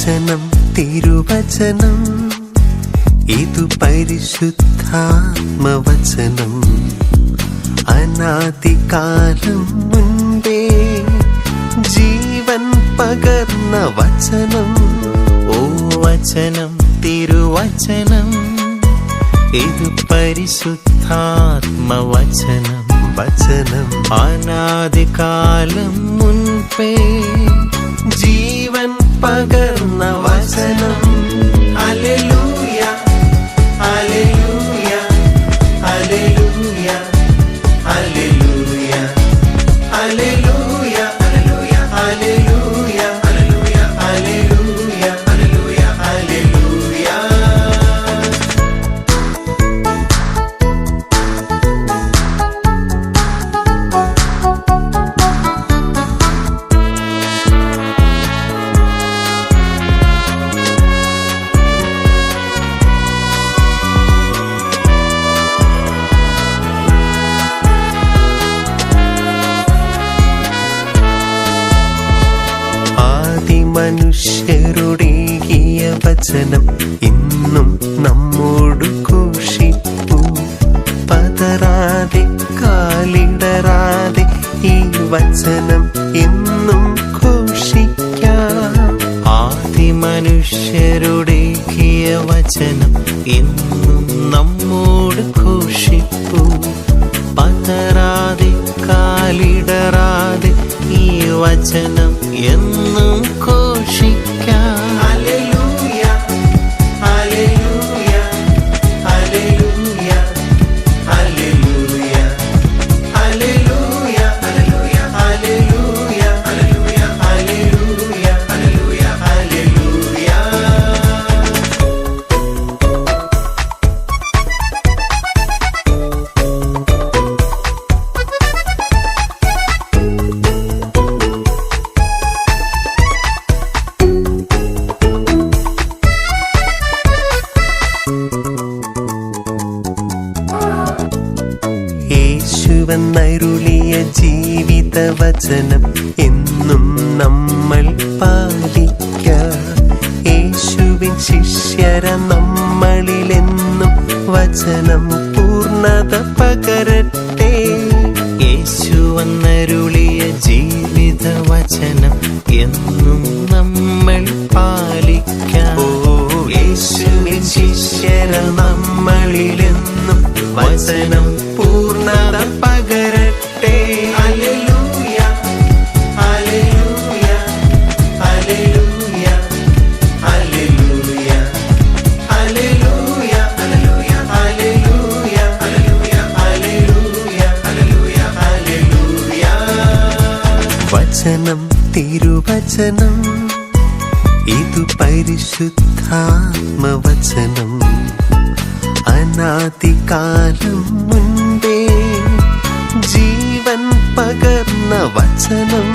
വചനം തിരുവചനം ഇതു പരിശുദ്ധാത്മവചനം അനാദികാലം മുൻപേ ജീവൻ പകർന്ന വചനം. ഓ വചനം തിരുവചനം ഇതു പരിശുദ്ധാത്മവചനം വചനം അനാദികാലം മുൻപേ ജീവൻ പകർന്ന വചനം. ഹല്ലേലൂയ ഹല്ലേലൂയ ഹല്ലേലൂയ ഹല്ലേലൂയ ഹല്ലേലൂയ ഹല്ലേലൂയ ഹല്ലേലൂയ ഹല്ലേലൂയ ഹല്ലേലൂയ ഹല്ലേലൂയ ഹല്ലേലൂയ. മനുഷ്യരുടേകിയ വചനം ഇന്നും നമ്മോട് ഘോഷിപ്പൂ. പതറാതെ കാലിടറാതെ ഈ വചനം ഇന്നും ഘോഷിക്കാം. ആദിമനുഷ്യരുടേകിയ വചനം ഇന്നും നമ്മോട് ഘോഷിപ്പൂ. പതറാതെ കാലിടറാതെ ഈ വചനം എന്നും ഘോഷിക്കാം. ഹല്ലേലൂയ ഹല്ലേലൂയ ഹല്ലേലൂയ ഹല്ലേലൂയ ഹല്ലേലൂയ ഹല്ലേലൂയ ഹല്ലേലൂയ ഹല്ലേലൂയ ഹല്ലേലൂയ ഹല്ലേലൂയ ഹല്ലേലൂയ. യേശുവെന്നരുളിയ ജീവിതവചനം എന്നും നമ്മൾ പാലിക്കാം. യേശുവിൻ ശിഷ്യര നമ്മളിലെന്നും വചനം പൂർണ്ണത പകരട്ടെ. യേശുവെന്നരുളിയ ജീവിതവചനം എന്നും നമ്മൾ പാലിക്കാം. യേശുവിൻ ശിഷ്യര നമ്മളിലെന്നും വചനം പൂർണ്ണത പകരട്ടെ. ഹല്ലേലൂയ ഹല്ലേലൂയ ഹല്ലേലൂയ ഹല്ലേലൂയ ഹല്ലേലൂയ ഹല്ലേലൂയ ഹല്ലേലൂയ ഹല്ലേലൂയ ഹല്ലേലൂയ ഹല്ലേലൂയ ഹല്ലേലൂയ. വചനം തിരുവചനം ഇതു പരിശുദ്ധാത്മവചനം അനാദികാലം മുൻപേ ജീവൻ പകർന്ന വചനം.